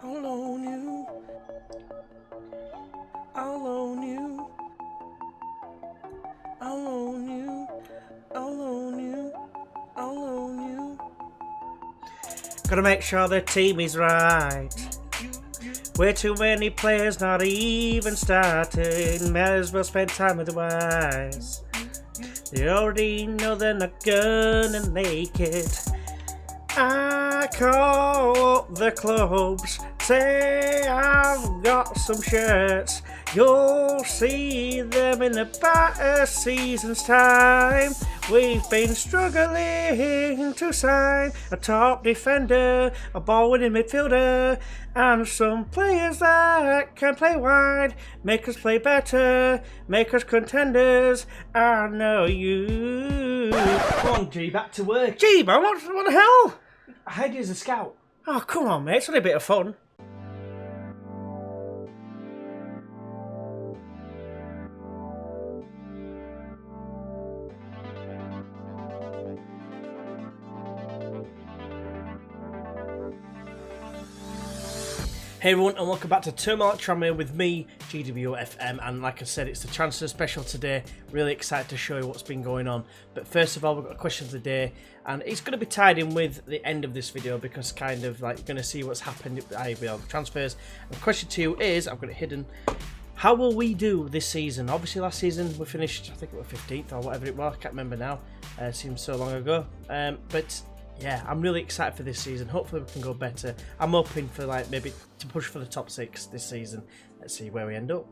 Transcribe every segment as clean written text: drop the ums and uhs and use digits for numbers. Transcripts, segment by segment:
I'll own you. I'll own you. I'll own you. I'll own you. I'll own you. Gotta make sure the team is right. Way too many players not even starting. Might as well spend time with the wise. They already know they're not gonna make it. I call up the clubs, say I've got some shirts. You'll see them in about a season's time. We've been struggling to sign a top defender, a ball-winning midfielder, and some players that can play wide, make us play better, make us contenders. I know you. Come on, G, back to work. Gee, man, what the hell? I had you as a scout. Oh, come on, mate. It's only a bit of fun. Hey everyone, and welcome back to Turmoil at Tranmere with me, GWFM, and like I said, it's the transfer special today. Really excited to show you what's been going on. But first of all, we've got a question of the day, and it's going to be tied in with the end of this video because kind of like you're going to see what's happened with the transfers. And question 2 is, I've got it hidden, how will we do this season? Obviously last season we finished, I think it was 15th or whatever it was, I can't remember now, it seems so long ago, but yeah, I'm really excited for this season. Hopefully we can go better. I'm hoping for like maybe to push for the top 6 this season. Let's see where we end up.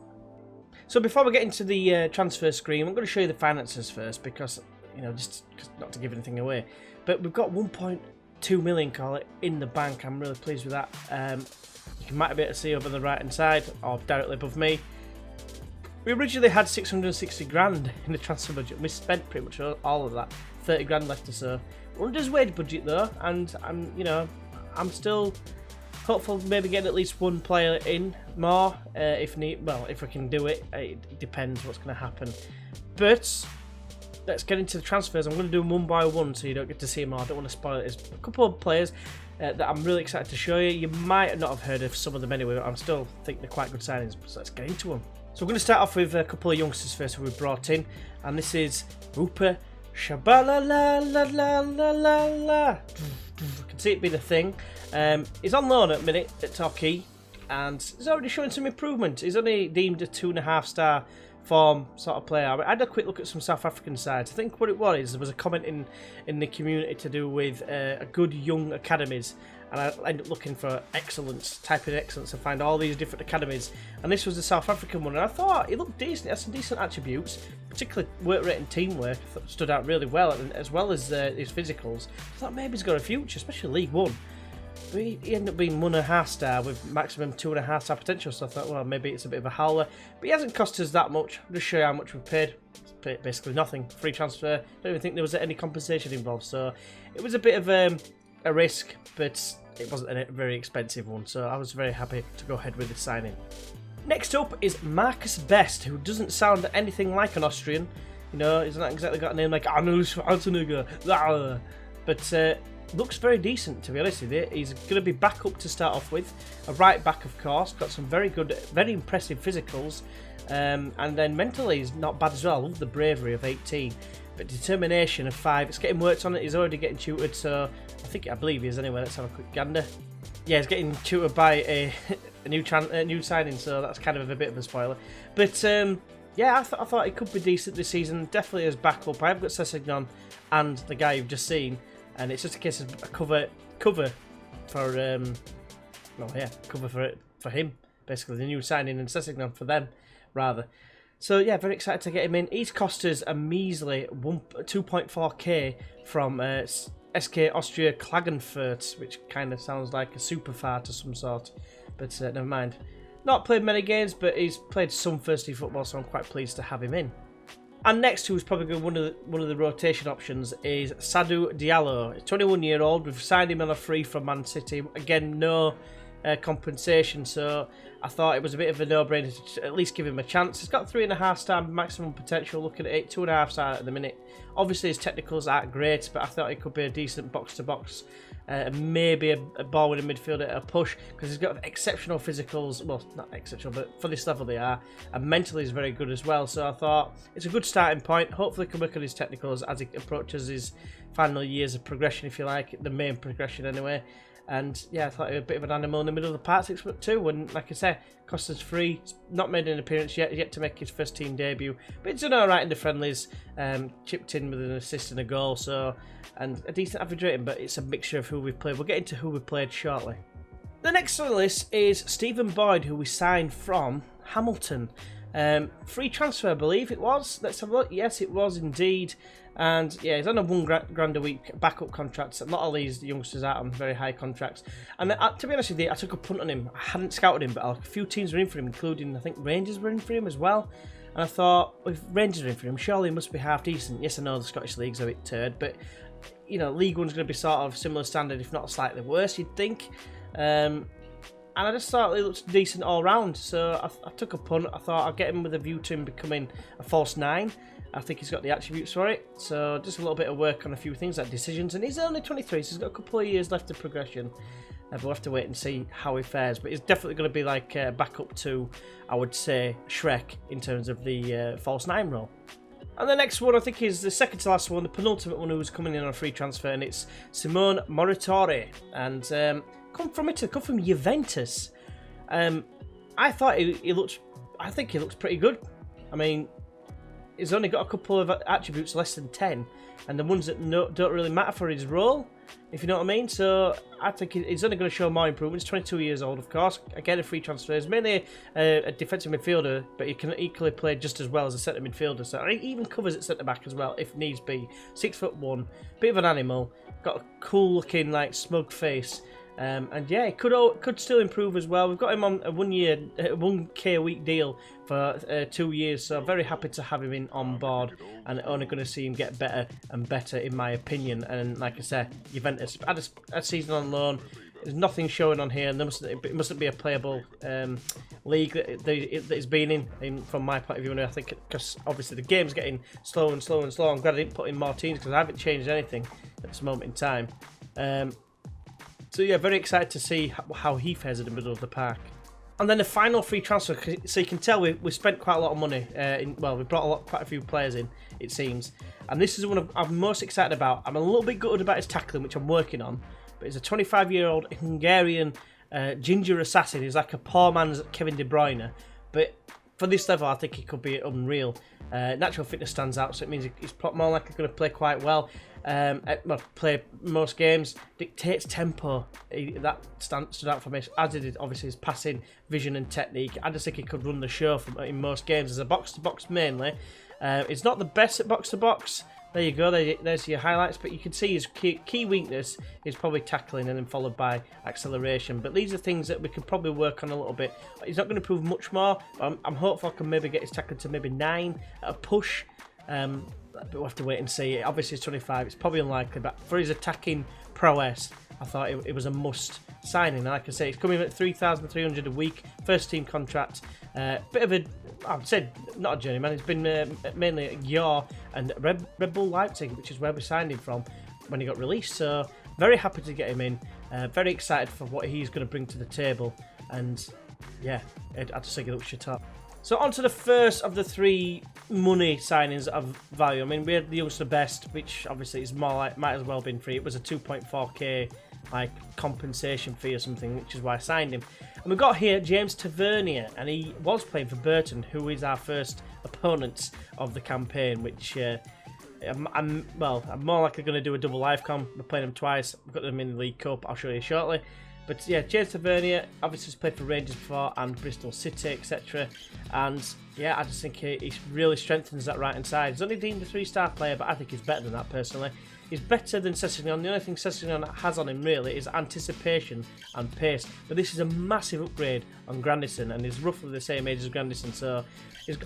So before we get into the transfer screen, I'm going to show you the finances first because, you know, just not to give anything away. But we've got 1.2 million, call it, in the bank. I'm really pleased with that. You might be able to see over the right hand side or directly above me. We originally had 660 grand in the transfer budget. We spent pretty much all of that. 30 grand left or so. We're under his wage budget though, and I'm still hopeful maybe getting at least one player in more if need. Well, if we can do it, it depends what's going to happen. But let's get into the transfers. I'm going to do them one by one so you don't get to see them all. I don't want to spoil it. There's a couple of players that I'm really excited to show you. You might not have heard of some of them anyway, but I still think they're quite good signings. So let's get into them. So we're going to start off with a couple of youngsters first who we brought in, and this is Rupa Shabala la la la la la la. I can see it being a thing. He's on loan at the minute at Torquay, and he's already showing some improvement. He's only deemed a 2.5 star form sort of player. I had a quick look at some South African sides. I think what it was, there was a comment in the community to do with a good young academies, and I ended up looking for excellence, typing excellence, and find all these different academies. And this was the South African one, and I thought he looked decent. He had some decent attributes, particularly work rate and teamwork stood out really well, and as well as his physicals. I thought maybe he's got a future, especially League One. But he ended up being 1.5 star with maximum 2.5 star potential, so I thought, well, maybe it's a bit of a howler. But he hasn't cost us that much. I'll just show you how much we paid. Basically nothing. Free transfer. Don't even think there was any compensation involved, so it was a bit of a risk, but it wasn't a very expensive one, so I was very happy to go ahead with the signing. Next up is Marcus Best, who doesn't sound anything like an Austrian. You know, he's not exactly got a name like Arnold Schwarzenegger, but looks very decent, to be honest with you. He's going to be back up to start off with. A right back, of course. Got some very good, very impressive physicals. And then mentally, he's not bad as well. I love the bravery of 18. But determination of 5. It's getting worked on it. He's already getting tutored, so I believe he is anyway. Let's have a quick gander. Yeah, he's getting tutored by a new signing, so that's kind of a bit of a spoiler. But yeah, I thought it could be decent this season. Definitely as backup. I've got Sessegnon and the guy you've just seen, and it's just a case of a cover for cover for him, basically the new signing, and Sessegnon for them rather. So yeah, very excited to get him in. He's cost us a measly 2.4k from SK Austria Klagenfurt, which kind of sounds like a super far to some sort, but never mind. Not played many games, but he's played some first team football, so I'm quite pleased to have him in. And next, who's probably one of the rotation options, is Sadou Diallo, a 21-year-old. We've signed him on a free from Man City. Again, no compensation, so I thought it was a bit of a no-brainer to at least give him a chance. He's got 3.5 star maximum potential, looking at it, 2.5 star at the minute. Obviously his technicals aren't great, but I thought it could be a decent box-to-box maybe a ball winning midfielder at a push, because he's got exceptional physicals. Well, not exceptional, but for this level they are. And mentally he's very good as well. So I thought it's a good starting point. Hopefully he can work on his technicals as he approaches his final years of progression, if you like, the main progression anyway. And yeah, I thought he was a bit of an animal in the middle of the park, 6'2", and like I say, cost us free. Not made an appearance yet to make his first team debut, but he's done alright in the friendlies. Chipped in with an assist and a goal, so, and a decent average rating, but it's a mixture of who we've played. We'll get into who we played shortly. The next on the list is Stephen Boyd, who we signed from Hamilton. Free transfer, I believe it was. Let's have a look. Yes, it was indeed. And yeah, he's on a £1 a week backup contract. A lot of these youngsters are on very high contracts. And to be honest with you, I took a punt on him. I hadn't scouted him, but a few teams were in for him, including I think Rangers were in for him as well. And I thought, if Rangers are in for him, surely he must be half decent. Yes, I know the Scottish League's a bit turd, but you know, League One's going to be sort of similar standard, if not slightly worse, you'd think. And I just thought he looked decent all round, so I took a punt. I thought I'd get him with a view to him becoming a false 9. I think he's got the attributes for it, so just a little bit of work on a few things like decisions, and he's only 23, so he's got a couple of years left of progression. But we'll have to wait and see how he fares, but he's definitely going to be like back up to, I would say, Shrek in terms of the false 9 role. And the next one, I think, is the second to last one, the penultimate one, who's coming in on a free transfer, and it's Simone Moritore, and come from Italy, come from Juventus. I thought I think he looks pretty good. I mean, he's only got a couple of attributes less than 10, and the ones that don't really matter for his role, if you know what I mean. So I think he's only going to show more improvements. 22 years old, of course. Again, a free transfer. He's mainly a defensive midfielder, but he can equally play just as well as a centre midfielder. So he even covers at centre back as well, if needs be. 6'1", bit of an animal, got a cool looking like smug face. And yeah, it could still improve as well. We've got him on a 1K a week deal for 2 years, so I'm very happy to have him on board, and only going to see him get better and better, in my opinion. And like I said, Juventus had a season on loan. There's nothing showing on here, and it mustn't be a playable league that it's been in from my point of view. And I think because obviously the game's getting slower and slower and slower. I'm glad I didn't put in more teams because I haven't changed anything at this moment in time. So yeah, very excited to see how he fares in the middle of the park. And then the final free transfer, so you can tell we spent quite a lot of money. We brought quite a few players in, it seems. And this is the one I'm most excited about. I'm a little bit gutted about his tackling, which I'm working on. But he's a 25-year-old Hungarian ginger assassin. He's like a poor man's Kevin De Bruyne. But for this level, I think he could be unreal. Natural fitness stands out, so it means he's more likely going to play quite well. Play most games, dictates tempo. That stood out for me, as did obviously his passing, vision and technique. I just think he could run the show in most games as a box-to-box mainly. He's not the best at box-to-box. There you go, there's your highlights, but you can see his key weakness is probably tackling and then followed by acceleration. But these are things that we could probably work on a little bit. He's not going to prove much more, but I'm hopeful I can maybe get his tackling to maybe 9 at a push. But we'll have to wait and see. Obviously, he's 25. It's probably unlikely, but for his attacking prowess, I thought it was a must signing. And like I say, he's coming in at $3,300 a week, first team contract. Bit of a, I'd say, not a journeyman. He's been mainly at Yor and Red Bull Leipzig, which is where we signed him from when he got released. So very happy to get him in. Very excited for what he's going to bring to the table. And yeah, I just think it looks your top. So on to the first of the 3 money signings of value. I mean, we had the Ulster Best, which obviously is more like, might as well have been free. It was a 2.4k like compensation fee or something, which is why I signed him. And we got here James Tavernier, and he was playing for Burton, who is our first opponent of the campaign, which I'm more likely going to do a double live com. We're playing them twice. We've got them in the League Cup. I'll show you shortly. But yeah, James Tavernier obviously has played for Rangers before and Bristol City, etc. And yeah, I just think he really strengthens that right hand side. He's only deemed a 3-star player, but I think he's better than that personally. He's better than Sessegnon. The only thing Sessegnon has on him really is anticipation and pace. But this is a massive upgrade on Grandison, and he's roughly the same age as Grandison. So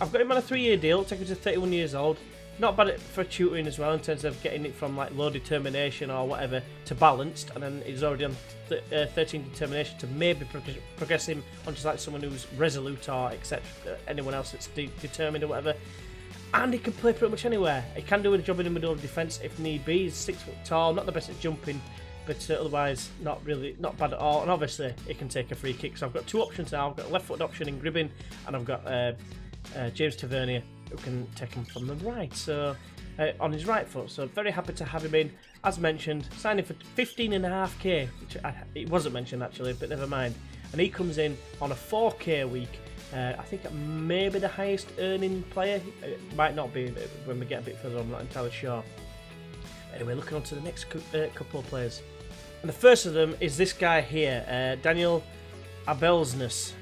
I've got him on a 3-year deal, taking him to 31 years old. Not bad for tutoring as well, in terms of getting it from like low determination or whatever to balanced, and then he's already on 13 determination to maybe progress him onto like someone who's resolute or etc. Anyone else that's determined or whatever. And he can play pretty much anywhere. He can do a job in the middle of defence if need be. He's 6 foot tall, not the best at jumping, but otherwise not bad at all. And obviously he can take a free kick. So I've got two options now. I've got a left-footed option in Gribbin, and I've got James Tavernier who can take him from the right. So on his right foot. So very happy to have him in. As mentioned, signing for 15.5k, which it wasn't mentioned actually, but never mind. And he comes in on a 4k a week. I think maybe the highest earning player. It might not be when we get a bit further on, I'm not entirely sure. Anyway, looking on to the next couple of players. And the first of them is this guy here, Daniel Abelsness.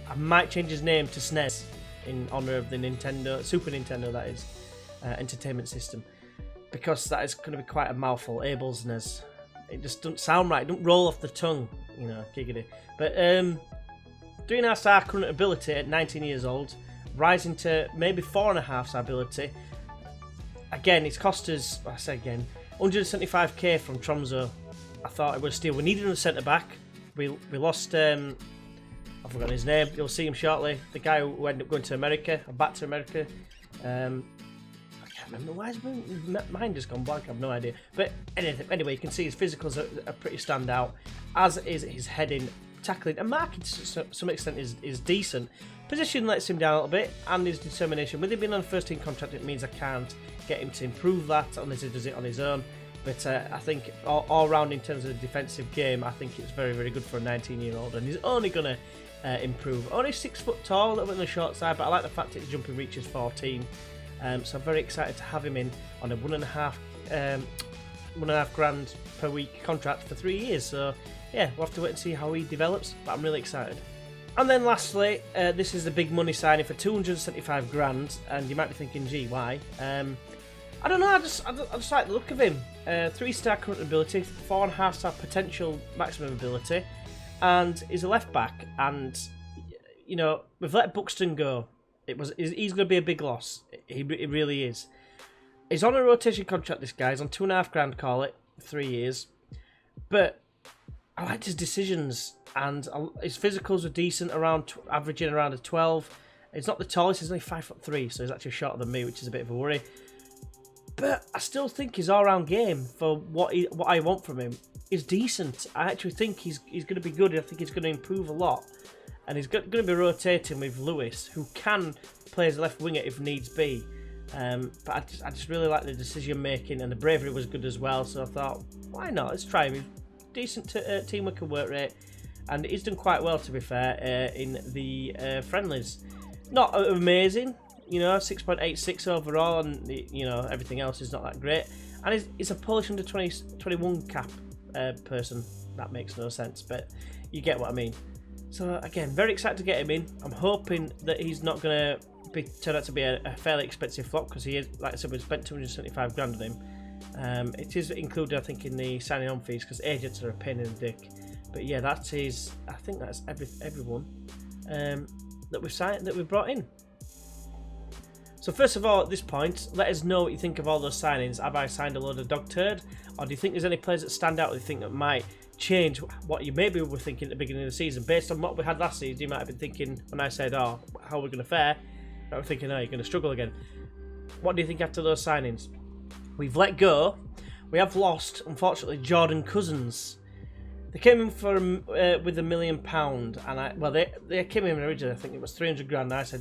I might change his name to SNES in honour of the Super Nintendo, that is, entertainment system. Because that is going to be quite a mouthful, Abelsness. It just doesn't sound right, it doesn't roll off the tongue, you know, giggity. But 3.5-star current ability at 19 years old, rising to maybe 4.5-star ability. Again, it's cost us, I say again, 175k from Tromsø. I thought it was a steal. We needed a centre back. We lost, I've forgotten his name, you'll see him shortly. The guy who ended up going to America, or back to America. I can't remember why his mind has gone blank, I have no idea. But anyway, you can see his physicals are pretty standout, as is his heading, tackling, and marking to some extent is decent. Position lets him down a little bit, and his determination. With him being on a first team contract, it means I can't get him to improve that unless he does it on his own. But I think all round in terms of the defensive game, I think it's very, very good for a 19-year-old, and he's only going to improve. Only 6 foot tall, a little bit on the short side, but I like the fact that his jumping reach is 14. So I'm very excited to have him in on a 1.5 grand per week contract for 3 years. So yeah, we'll have to wait and see how he develops, but I'm really excited. And then lastly, this is the big money signing for 275 grand, and you might be thinking, gee, why? I don't know, I just like the look of him. 3-star current ability, 4.5-star potential maximum ability, and he's a left back. And you know, we've let Buxton go. He's going to be a big loss. He really is. He's on a rotation contract. This guy's on 2.5 grand. Call it 3 years, but I liked his decisions, and his physicals are decent, averaging around a 12. He's not the tallest. He's only 5'3", so he's actually shorter than me, which is a bit of a worry. But I still think his all-round game for what I want from him is decent. I actually think he's going to be good. I think he's going to improve a lot. And he's going to be rotating with Lewis, who can play as a left winger if needs be. But I just really like the decision making, and the bravery was good as well. So I thought, why not? Let's try him. He's decent teamwork and work rate, and he's done quite well, to be fair, in the friendlies. Not amazing, you know, 6.86 overall, and you know, everything else is not that great. And he's a Polish under 21 cap person. That makes no sense, but you get what I mean. So again, very excited to get him in. I'm hoping that he's not going to turn out to be a fairly expensive flop, because he is, like I said, we've spent 275 grand on him. It is included, I think, in the signing on fees, because agents are a pain in the dick. But yeah, I think that's everyone that we've brought in. So first of all, at this point, let us know what you think of all those signings. Have I signed a load of dog turd, or do you think there's any players that stand out that you think that might change what you maybe were thinking at the beginning of the season? Based on what we had last season, you might have been thinking, when I said, oh, how are we going to fare? I was thinking, oh, you're going to struggle again. What do you think after those signings? We've let go. We have lost, unfortunately, Jordan Cousins. They came in for with £1 million, and they came in originally, I think it was 300 grand. And I said,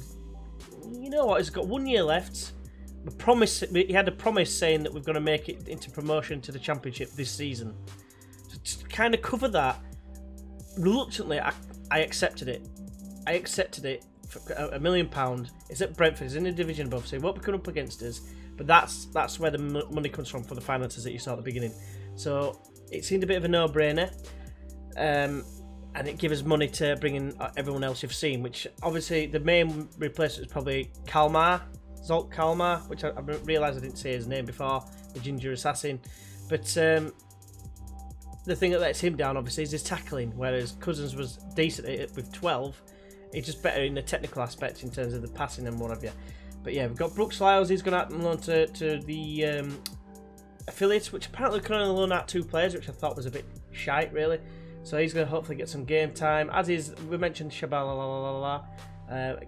you know what? He's got 1 year left. He had a promise saying that we're going to make it into promotion to the Championship this season. To kind of cover that, reluctantly, I accepted it. I accepted it for £1 million. It's at Brentford. It's in the division above, so he won't be coming up against us. But that's where the money comes from for the finances that you saw at the beginning. So it seemed a bit of a no-brainer. And it gives us money to bring in everyone else you've seen, which obviously the main replacement is probably Zolt Kalmar, which I realised I didn't say his name before, the ginger assassin. But the thing that lets him down, obviously, is his tackling, whereas Cousins was decent at it with 12. He's just better in the technical aspect in terms of the passing and what have you. But yeah, we've got Brooks Lyles. He's going out on loan to the affiliates, which apparently can only loan out 2 players, which I thought was a bit shite, really. So he's going to hopefully get some game time. As is, we mentioned Shabalala.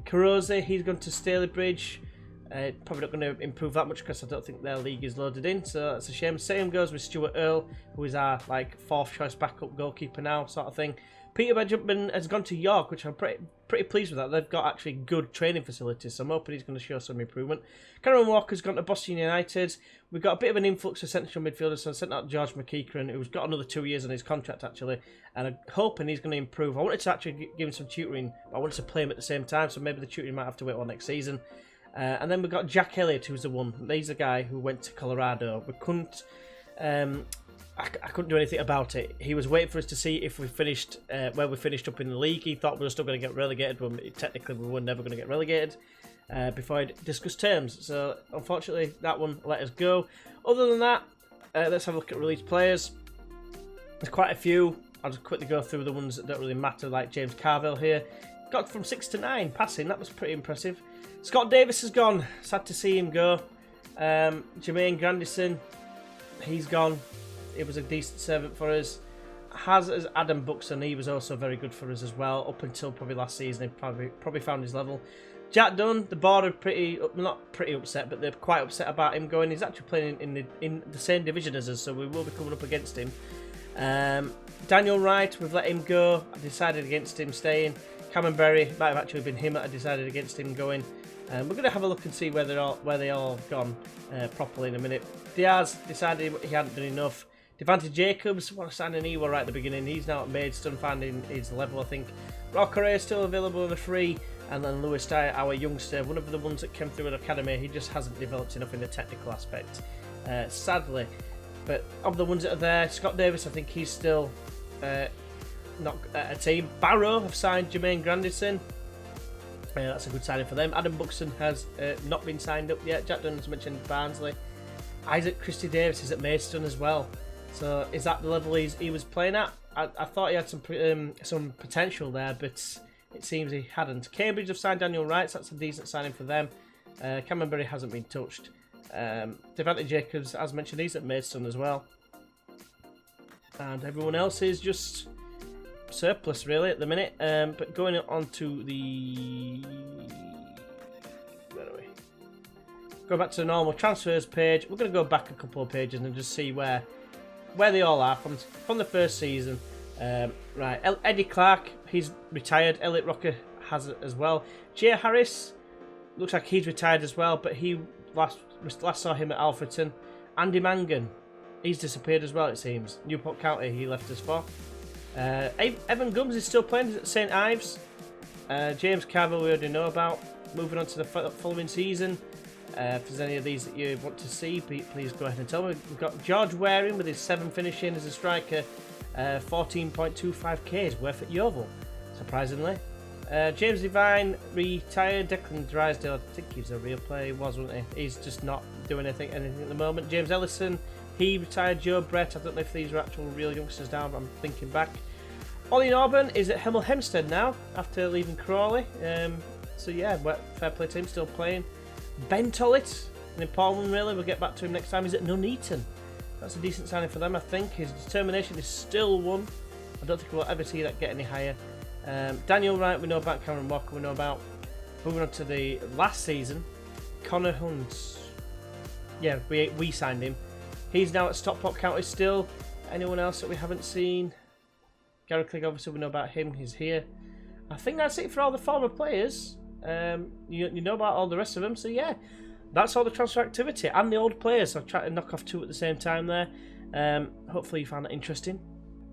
Karoze, he's gone to Stalybridge. Probably not going to improve that much because I don't think their league is loaded in, so that's a shame. Same goes with Stuart Earle, who is our fourth choice backup goalkeeper now, sort of thing. Peter Benjamin has gone to York, which I'm pretty pleased with that. They've got actually good training facilities, so I'm hoping he's going to show some improvement. Cameron Walker's gone to Boston United. We've got a bit of an influx of central midfielders, so I sent out George McEachran, who's got another 2 years on his contract actually, and I'm hoping he's going to improve. I wanted to actually give him some tutoring, but I wanted to play him at the same time, so maybe the tutoring might have to wait till next season. And then we've got Jack Elliott, who's the one. He's the guy who went to Colorado. We couldn't... I couldn't do anything about it. He was waiting for us to see if we finished where we finished up in the league. He thought we were still going to get relegated, when technically we were never going to get relegated before I discussed terms. So unfortunately, that one let us go. Other than that, let's have a look at released players. There's quite a few. I'll just quickly go through the ones that don't really matter, like James Carville here. Got from 6 to 9 passing. That was pretty impressive. Scott Davis has gone. Sad to see him go. Jermaine Grandison, he's gone. He was a decent servant for us. As Adam Buxton, he was also very good for us as well, up until probably last season. He probably found his level. Jack Dunn, the board are not pretty upset, but they're quite upset about him going. He's actually playing in the same division as us, so we will be coming up against him. Daniel Wright, we've let him go. I decided against him staying. Cameron Berry, might have actually been him that I decided against him going. We're going to have a look and see where they all have gone properly in a minute. Diaz decided he hadn't done enough. Devante Jacobs, what a signing he was right at the beginning. He's now at Maidstone, finding his level, I think. Rocker is still available on the free. And then Lewis Dyer, our youngster, one of the ones that came through at Academy, he just hasn't developed enough in the technical aspect, sadly. But of the ones that are there, Scott Davis, I think he's still not a team. Barrow have signed Jermaine Grandison. That's a good signing for them. Adam Buxton has not been signed up yet. Jack Dunn has mentioned Barnsley. Isaac Christie Davis is at Maidstone as well. So is that the level he was playing at? I thought he had some potential there, but it seems he hadn't. Cambridge have signed Daniel Wright, so that's a decent signing for them. Cameron Berry hasn't been touched. Devante Jacobs, as mentioned, he's at Maidstone as well. And everyone else is just surplus really at the minute. But going on to the... Where are we? Go back to the normal transfers page. We're going to go back a couple of pages and just see where they all are from the first season. Right, Eddie Clark, he's retired. Elliot Rocker has it as well. Jay Harris, looks like he's retired as well, but he last saw him at Alfreton. Andy Mangan, he's disappeared as well, it seems. Newport County, he left us for. Evan Gums is still playing, he's at St Ives. James Carville, we already know about. Moving on to the following season. If there's any of these that you want to see, please go ahead and tell me. We've got George Waring with his 7 finishing as a striker. 14.25k is worth at Yeovil, surprisingly. James Devine retired. Declan Drysdale, I think he's a real player, he was, wasn't he? He's just not doing anything at the moment. James Ellison, he retired. Joe Brett, I don't know if these are actual real youngsters now, but I'm thinking back. Ollie Norburn is at Hemel Hempstead now after leaving Crawley. So yeah, fair play to him, still playing. Ben Tollett, an important one really, we'll get back to him next time. He's at Nuneaton. That's a decent signing for them, I think. His determination is still one. I don't think we'll ever see that get any higher. Daniel Wright, we know about. Cameron Walker, we know about. Moving on to the last season, Connor Hunt. Yeah, we signed him. He's now at Stockport County still. Anyone else that we haven't seen? Gary Clegg, obviously we know about him. He's here. I think that's it for all the former players. You know about all the rest of them, so yeah, that's all the transfer activity and the old players. I'll try to knock off 2 at the same time there. Hopefully you found that interesting.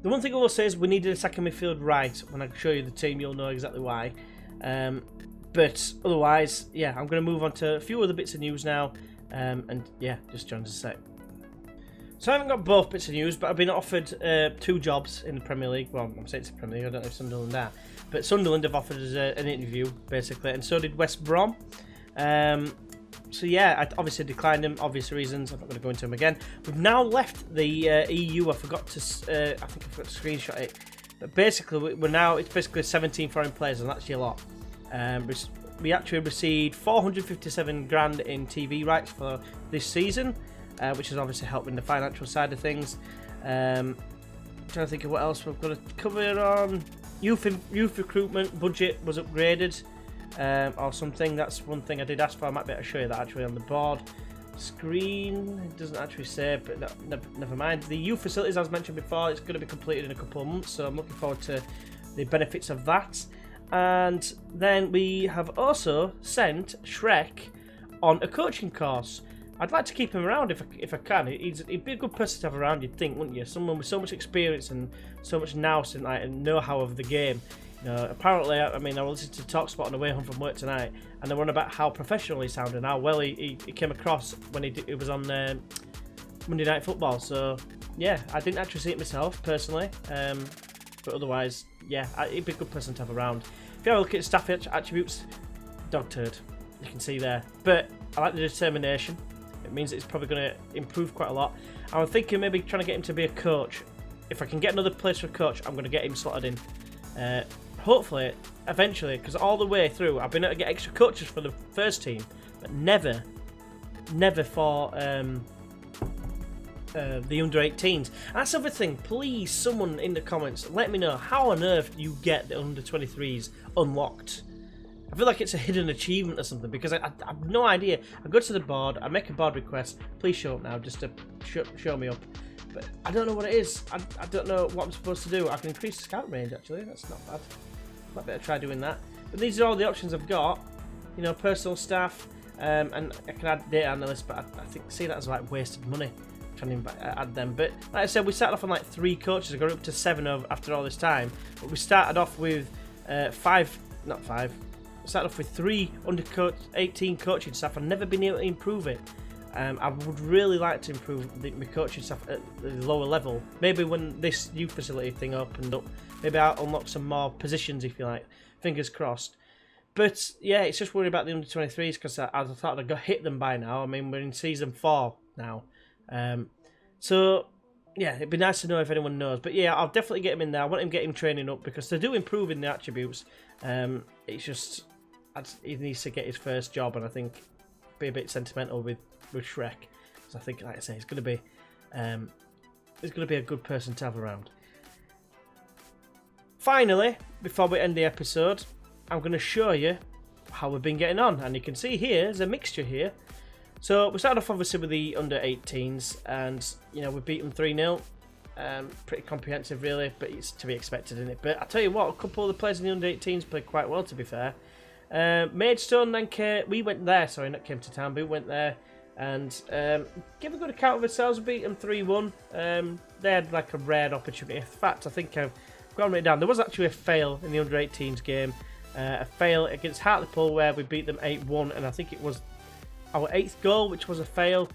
The one thing I will say is we needed a second midfield right. When I show you the team, you'll know exactly why. But otherwise, yeah, I'm going to move on to a few other bits of news now. And yeah, just join us a sec. So I haven't got both bits of news, but I've been offered 2 jobs in the Premier League. Well, I'm saying it's the Premier League, I don't know if Sunderland are. But Sunderland have offered us an interview, basically, and so did West Brom. So yeah, I obviously declined them, obvious reasons. I'm not going to go into them again. We've now left the EU. I forgot to screenshot it. But basically, it's basically 17 foreign players, and that's your lot. We actually received 457 grand in TV rights for this season, which has obviously helped in the financial side of things. Trying to think of what else we've got to cover on. Youth recruitment budget was upgraded. or something. That's one thing I did ask for. I might be able to show you that actually on the board. Screen, it doesn't actually say, but never mind. The youth facilities, as mentioned before, it's going to be completed in a couple of months, so I'm looking forward to the benefits of that. And then we have also sent Shrek on a coaching course. I'd like to keep him around if I can. He'd be a good person to have around, you'd think, wouldn't you? Someone with so much experience and so much nous and know-how of the game. You know, apparently, I was listening to TalkSport on the way home from work tonight, and they were on about how professional he sounded and how well he came across when he was on Monday Night Football. So, yeah, I didn't actually see it myself, personally. But otherwise, yeah, he'd be a good person to have around. If you have a look at staff attributes, dog turd, you can see there. But I like the determination. It means it's probably going to improve quite a lot. I'm thinking maybe trying to get him to be a coach. If I can get another place for a coach, I'm going to get him slotted in. Hopefully, eventually, because all the way through, I've been able to get extra coaches for the first team, but never for the under-18s. And that's the other thing. Please, someone in the comments, let me know how on earth you get the under-23s unlocked. I feel like it's a hidden achievement or something, because I have no idea. I go to the board, I make a board request, please show up now, just to show me up. But I don't know what it is. I don't know what I'm supposed to do. I can increase the scout range, actually. That's not bad. Might better try doing that. But these are all the options I've got. You know, personal staff, and I can add data analysts, but I see that as like wasted money trying to add them. But like I said, we started off on like 3 coaches. I got up to 7 after all this time. But we started off with 5, not 5. We started off with 3 under 18 coaching staff. I've never been able to improve it. I would really like to improve my coaching staff at the lower level. Maybe when this youth facility thing opened up, maybe I'll unlock some more positions, if you like. Fingers crossed. But yeah, it's just worried about the under-23s because I thought I'd hit them by now. I mean, we're in season 4 now. So yeah, it'd be nice to know if anyone knows. But yeah, I'll definitely get him in there. I want him to get him training up because they do improve in the attributes. It's just he needs to get his first job, and I think be a bit sentimental with Shrek, because I think, like I say, he's going to be a good person to have around. Finally, before we end the episode, I'm going to show you how we've been getting on, and you can see here there's a mixture here. So we started off obviously with the under 18s, and you know, we beat them 3-0. Pretty comprehensive, really, but it's to be expected, isn't it? But I tell you what, a couple of the players in the under 18s played quite well, to be fair. Maidstone then we went there. Sorry, not came to town, but we went there. And give a good account of ourselves. We beat them 3-1. They had like a rare opportunity. In fact, I think I've gone right down. There was actually a fail in the under-18s game. A fail against Hartlepool where we beat them 8-1, and I think it was our 8th goal, which was a fail.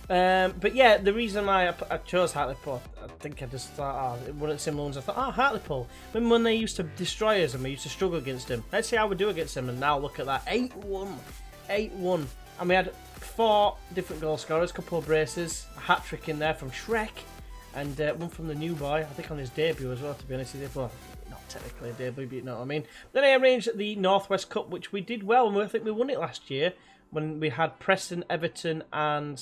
But yeah, the reason why I chose Hartlepool, I think I just thought, it wasn't similar ones. I thought, Hartlepool. Remember when they used to destroy us and we used to struggle against them? Let's see how we do against them. And now look at that, 8-1. And we had 4 different goal scorers, a couple of braces, a hat-trick in there from Shrek, and one from the new boy, I think on his debut as well, to be honest. Well, not technically a debut, but you know what I mean. Then I arranged the North West Cup, which we did well, and I think we won it last year, when we had Preston, Everton, and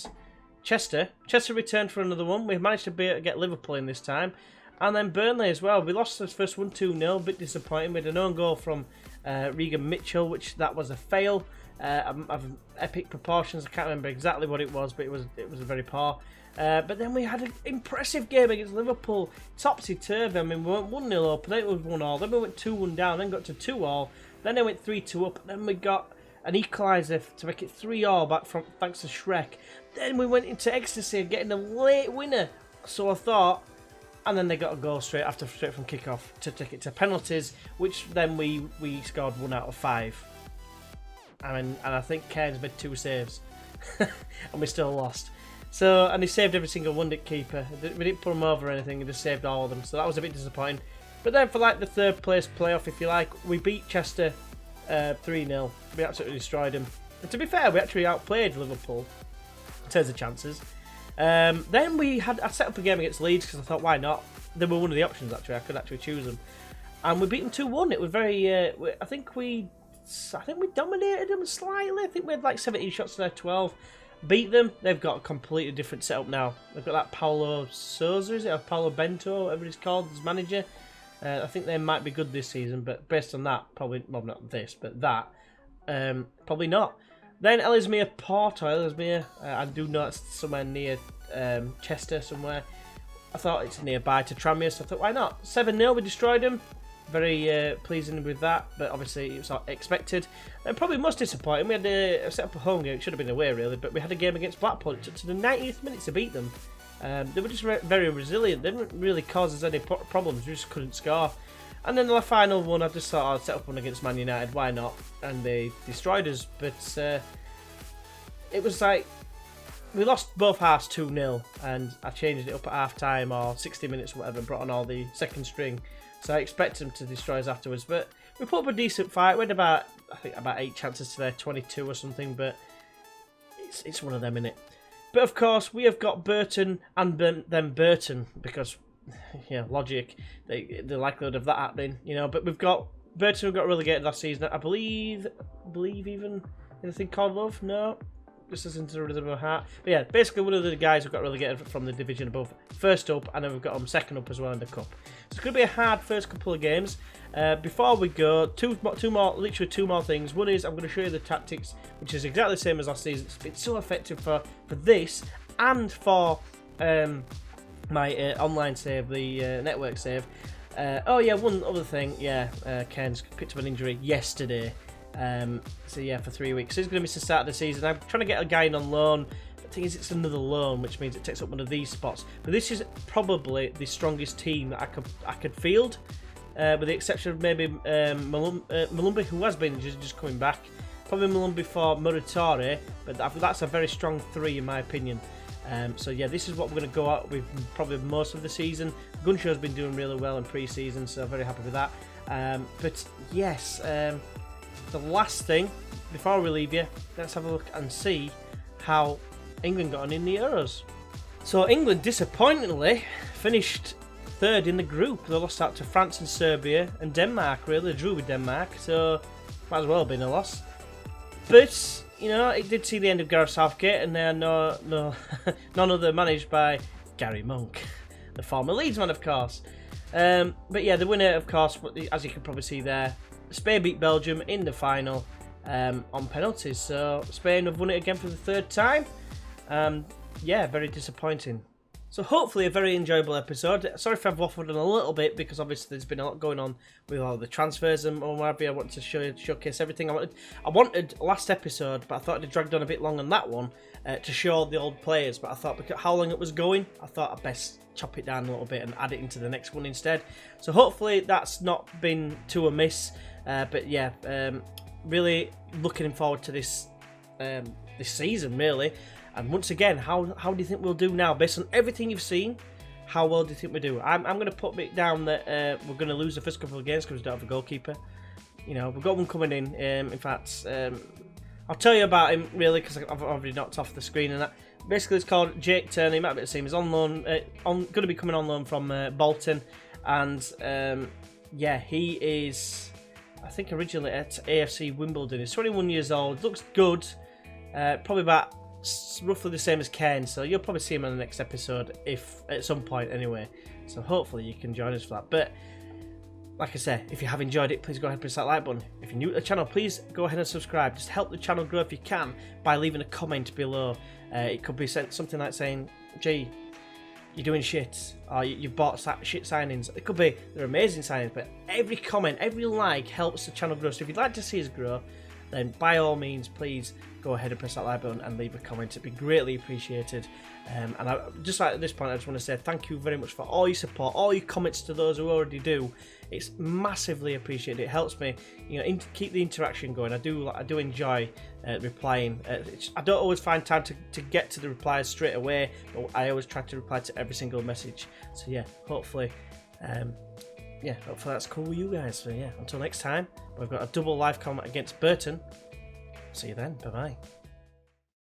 Chester. Chester returned for another one. We managed to get Liverpool in this time. And then Burnley as well. We lost the first one 2-0, a bit disappointing. We had an own goal from Regan Mitchell, which that was a fail. Of epic proportions. I can't remember exactly what it was, but it was a very poor. But then we had an impressive game against Liverpool, topsy-turvy. I mean, we went 1-0 up, then it was 1-1, then we went 2-1 down, then got to 2-2, then they went 3-2 up, then we got an equaliser to make it 3-3 back from thanks to Shrek. Then we went into ecstasy and getting a late winner. So I thought, and then they got a goal straight from kick-off to take it to penalties, which then we scored 1 out of 5. And I think Cairns made 2 saves, and we still lost. So, and he saved every single one, did keeper. We didn't put him over or anything, he just saved all of them. So that was a bit disappointing. But then for like the 3rd place playoff, if you like, we beat Chester 3-0. We absolutely destroyed them. And to be fair, we actually outplayed Liverpool in terms of chances. Then I set up a game against Leeds because I thought, why not? They were one of the options actually. I could actually choose them, and we beat them 2-1. It was very. I think we dominated them slightly. I think we had like 17 shots to their 12. Beat them. They've got a completely different setup now. They've got that Paulo Sousa, is it? Or Paulo Bento, whatever he's called, as manager. I think they might be good this season, but based on that, probably, well, not this, but that, probably not. Then Ellesmere Port, or Ellesmere, I do know it's somewhere near Chester somewhere. I thought it's nearby to Tranmere, so I thought, why not? 7-0, we destroyed them. Very pleasing with that, but obviously it was expected. And probably most disappointing, we had a set up a home game. It should have been away really, but we had a game against Blackpool. It took to the 90th minute to beat them. They were just very resilient. They didn't really cause us any problems. We just couldn't score. And then the final one, I just thought I'd set up one against Man United. Why not? And they destroyed us. But it was like we lost both halves 2-0, and I changed it up at half time or 60 minutes or whatever, and brought on all the second string. So I expect them to destroy us afterwards. But we put up a decent fight. We had about 8 chances to their 22 or something. But it's one of them, innit? But of course, we have got Burton and then Burton because, logic, the likelihood of that happening, But we've got Burton who got relegated last season. I believe even anything called Love? No, just listen to the rhythm of my heart. But yeah, basically one of the guys who got relegated from the division above, first up, and then we've got them second up as well in the cup. So it's going to be a hard first couple of games. Before we go, two more things. One is I'm going to show you the tactics, which is exactly the same as last season. It's so effective for this and for my online save, the network save. One other thing. Ken's picked up an injury yesterday. For 3 weeks. So he's going to miss the start of the season. I'm trying to get a guy in on loan. The thing is, it's another loan, which means it takes up one of these spots. But this is probably the strongest team that I could field, with the exception of maybe Malumbi, who has been just coming back. Probably Malumbi for Muratore, but that's a very strong 3 in my opinion. This is what we're going to go out with probably most of the season. Gunshow's been doing really well in pre-season, so very happy with that. The last thing, before we leave you, let's have a look and see how England got on in the Euros. So England, disappointingly, finished third in the group. They lost out to France and Serbia and Denmark, really. They drew with Denmark, so might as well have been a loss. But, it did see the end of Gareth Southgate, and they're none other managed by Gary Monk, the former Leeds man, of course. The winner, of course, as you can probably see there, Spain beat Belgium in the final on penalties. So Spain have won it again for the 3rd time. Very disappointing. So hopefully a very enjoyable episode. Sorry if I've waffled on a little bit because obviously there's been a lot going on with all the transfers and what have you. I wanted to showcase everything. I wanted last episode, but I thought it dragged on a bit long on that one to show the old players. But I thought because how long it was going, I thought I'd best chop it down a little bit and add it into the next one instead. So hopefully that's not been too amiss. Really looking forward to this season, really. And once again, how do you think we'll do now? Based on everything you've seen, how well do you think we do? I'm going to put it down that we're going to lose the first couple of games because we don't have a goalkeeper. We've got one coming in. In fact, I'll tell you about him, really, because I've already knocked off the screen and that. Basically, it's called Jake Turner. You might be able to see him. He's on loan, going to be coming on loan from Bolton. And, he is, I think, originally at AFC Wimbledon. He's 21 years old. Looks good. Probably about roughly the same as Ken, so you'll probably see him on the next episode, if at some point anyway. So hopefully you can join us for that. But like I said, if you have enjoyed it, please go ahead and press that like button. If you're new to the channel, please go ahead and subscribe. Just help the channel grow if you can by leaving a comment below. It could be something like saying, "Gee, you're doing shit," or "You've bought shit signings." It could be they're amazing signings, but every comment, every like helps the channel grow. So if you'd like to see us grow, then by all means, please go ahead and press that like button and leave a comment. It'd be greatly appreciated. And just like at this point, I just want to say thank you very much for all your support, all your comments to those who already do. It's massively appreciated. It helps me, keep the interaction going. I do enjoy replying. I don't always find time to get to the replies straight away, but I always try to reply to every single message. So hopefully that's cool with you guys. So until next time, we've got a double live comment against Burton. See you then. Bye bye.